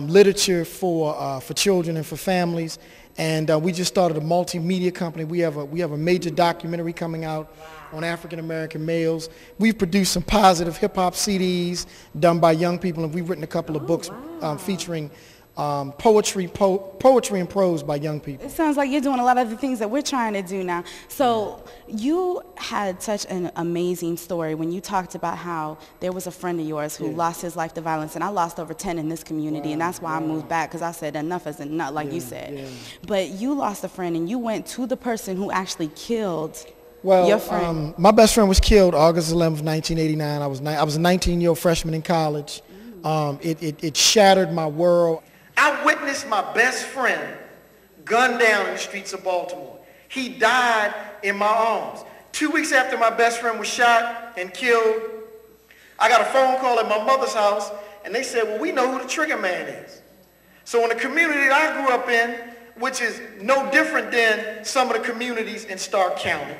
literature for children and for families. And we just started a multimedia company. We have a major documentary coming out on African American males. We've produced some positive hip hop CDs done by young people, and we've written a couple of books featuring poetry and prose by young people. It sounds like you're doing a lot of the things that we're trying to do now. So you had such an amazing story when you talked about how there was a friend of yours who lost his life to violence, and I lost over 10 in this community, and that's why I moved back, because I said enough is enough, like you said. But you lost a friend, and you went to the person who actually killed your friend. My best friend was killed August 11th, 1989. I was a 19-year-old freshman in college. It shattered my world. I witnessed my best friend gunned down in the streets of Baltimore. He died in my arms. 2 weeks after my best friend was shot and killed, I got a phone call at my mother's house, and they said, well, we know who the trigger man is. So in the community that I grew up in, which is no different than some of the communities in Stark County,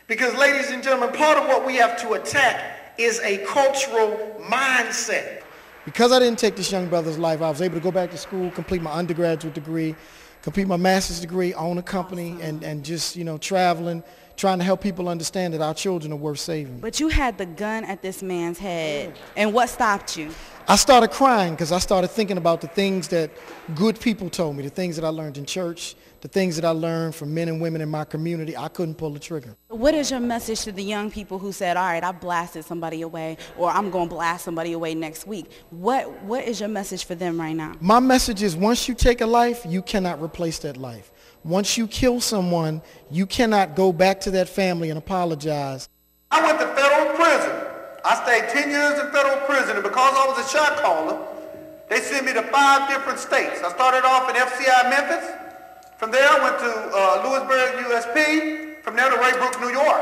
because, ladies and gentlemen, part of what we have to attack is a cultural mindset. Because I didn't take this young brother's life, I was able to go back to school, complete my undergraduate degree, complete my master's degree, own a company, and just, traveling, trying to help people understand that our children are worth saving. But you had the gun at this man's head, and what stopped you? I started crying because I started thinking about the things that good people told me, the things that I learned in church, the things that I learned from men and women in my community. I couldn't pull the trigger. What is your message to the young people who said, all right, I blasted somebody away, or I'm going to blast somebody away next week? What is your message for them right now? My message is, once you take a life, you cannot replace that life. Once you kill someone, you cannot go back to that family and apologize. I went to federal prison. I stayed 10 years in federal prison, and because I was a shot caller, they sent me to 5 different states. I started off in FCI Memphis. From there, I went to Lewisburg, USP. From there to Raybrook, New York.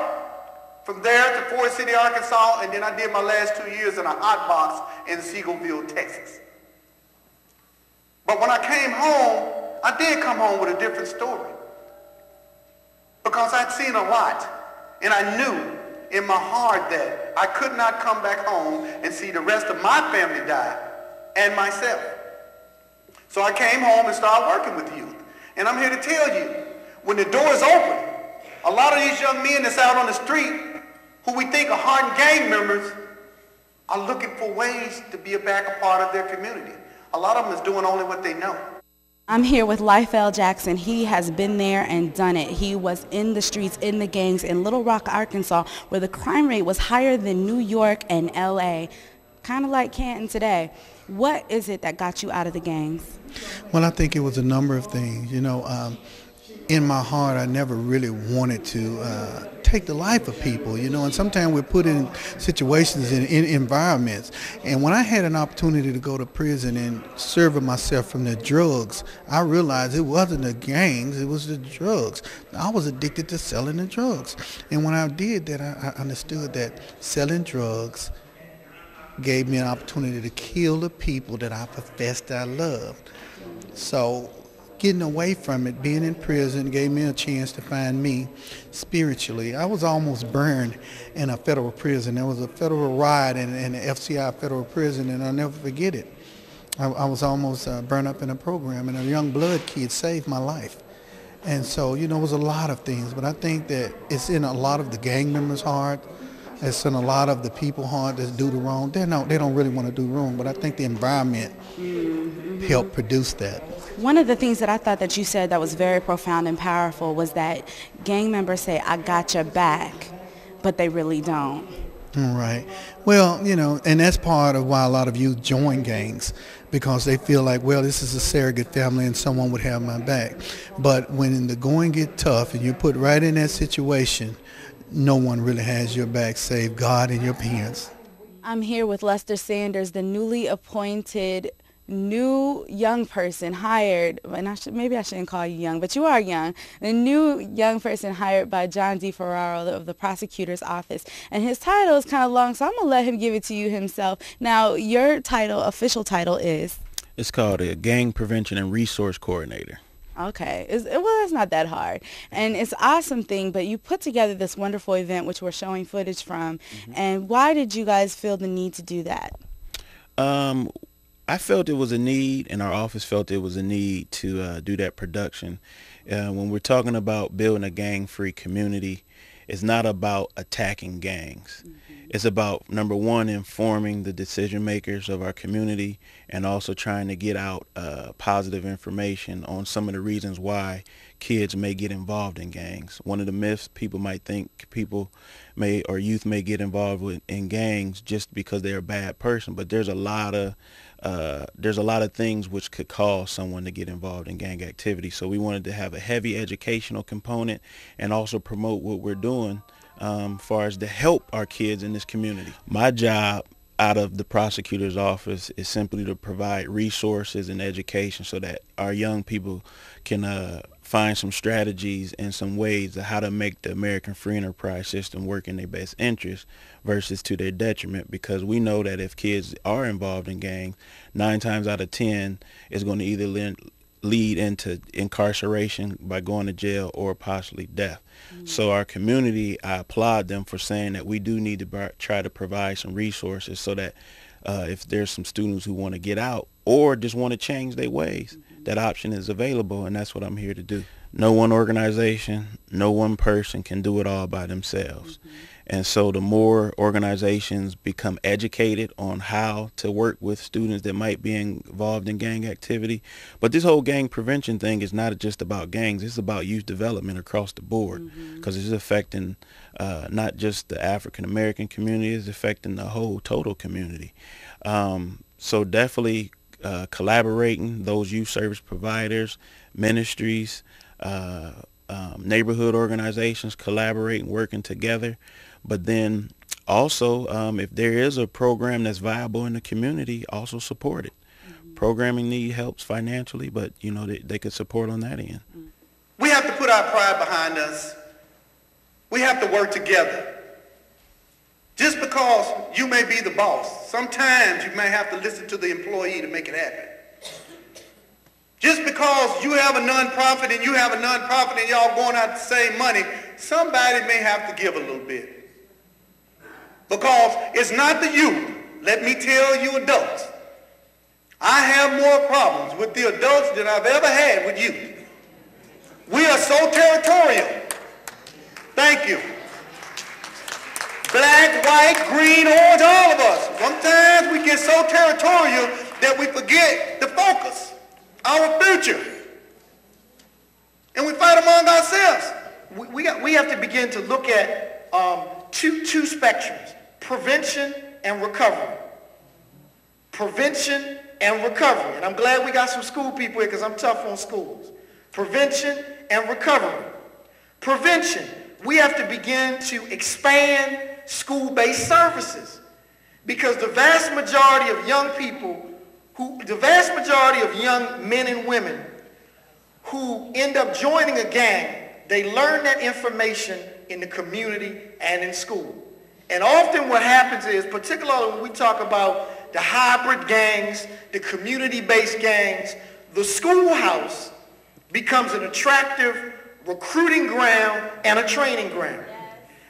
From there to Forest City, Arkansas, and then I did my last 2 years in a hot box in Seagoville, Texas. But when I came home, I did come home with a different story. Because I'd seen a lot, and I knew in my heart that I could not come back home and see the rest of my family die, and myself. So I came home and started working with youth. And I'm here to tell you, when the doors open, a lot of these young men that's out on the street, who we think are hardened gang members, are looking for ways to be a part of their community. A lot of them is doing only what they know. I'm here with Life L. Jackson. He has been there and done it. He was in the streets, in the gangs in Little Rock, Arkansas, where the crime rate was higher than New York and L.A., kind of like Canton today. What is it that got you out of the gangs? Well, I think it was a number of things. In my heart, I never really wanted to take the life of people, and sometimes we're put in situations, in environments. And when I had an opportunity to go to prison and serve myself from the drugs, I realized it wasn't the gangs, it was the drugs. I was addicted to selling the drugs. And when I did that, I understood that selling drugs gave me an opportunity to kill the people that I professed I loved. So getting away from it, being in prison, gave me a chance to find me spiritually. I was almost burned in a federal prison. There was a federal riot in the FCI federal prison, and I'll never forget it. I was almost burned up in a program, and a young blood kid saved my life. And so, it was a lot of things, but I think that it's in a lot of the gang members' heart. It's in a lot of the people heart that do the wrong. They don't really want to do wrong, but I think the environment helped produce that. One of the things that I thought that you said that was very profound and powerful was that gang members say, I got your back, but they really don't. Right. Well, and that's part of why a lot of youth join gangs, because they feel like, well, this is a surrogate family and someone would have my back. But when the going get tough and you're put right in that situation, no one really has your back save God and your parents. I'm here with Lester Sanders, the newly appointed new young person hired, and maybe I shouldn't call you young, but you are young, the new young person hired by John D. Ferraro of the prosecutor's office. And his title is kind of long, so I'm going to let him give it to you himself. Now, your title, official title is? It's called a Gang Prevention and Resource Coordinator. Okay. Well, it's not that hard. And it's an awesome thing, but you put together this wonderful event, which we're showing footage from. And why did you guys feel the need to do that? I felt it was a need, and our office felt it was a need to do that production. When we're talking about building a gang-free community, it's not about attacking gangs. It's about, number one, informing the decision makers of our community and also trying to get out positive information on some of the reasons why kids may get involved in gangs. One of the myths people might think youth may get involved in gangs just because they're a bad person, but there's a lot of things which could cause someone to get involved in gang activity. So we wanted to have a heavy educational component and also promote what we're doing far as to help our kids in this community. My job out of the prosecutor's office is simply to provide resources and education so that our young people can find some strategies and some ways of how to make the American free enterprise system work in their best interest versus to their detriment, because we know that if kids are involved in gangs, 9 times out of 10 is going to either lead into incarceration by going to jail or possibly death. So our community, I applaud them for saying that we do need to try to provide some resources so that if there's some students who want to get out or just want to change their ways, that option is available, and that's what I'm here to do. No one organization, no one person can do it all by themselves. And so the more organizations become educated on how to work with students that might be involved in gang activity. But this whole gang prevention thing is not just about gangs. It's about youth development across the board, because it's affecting not just the African American community, it's affecting the whole total community. So definitely collaborating, those youth service providers, ministries, neighborhood organizations collaborating, working together. But then also, if there is a program that's viable in the community, also support it. Programming need helps financially, but they could support on that end. We have to put our pride behind us. We have to work together. Just because you may be the boss, sometimes you may have to listen to the employee to make it happen. Just because you have a nonprofit and you have a nonprofit and y'all going out the same money, somebody may have to give a little bit. Because it's not the youth. Let me tell you adults, I have more problems with the adults than I've ever had with youth. We are so territorial. Thank you. Black, white, green, orange, all of us. Sometimes we get so territorial that we forget the focus, our future. And we fight among ourselves. We have to begin to look at two spectrums, prevention and recovery. Prevention and recovery. And I'm glad we got some school people here because I'm tough on schools. Prevention and recovery. Prevention. We have to begin to expand school-based services, because the vast majority of young people, the vast majority of young men and women who end up joining a gang, they learn that information in the community and in school. And often what happens is, particularly when we talk about the hybrid gangs, the community-based gangs, the schoolhouse becomes an attractive recruiting ground and a training ground.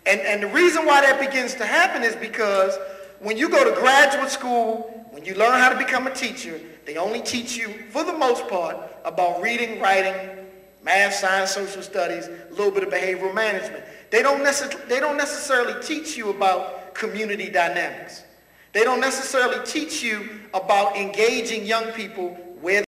And the reason why that begins to happen is because when you go to graduate school, when you learn how to become a teacher, they only teach you, for the most part, about reading, writing, math, science, social studies, a little bit of behavioral management. They don't necessarily teach you about community dynamics. They don't necessarily teach you about engaging young people where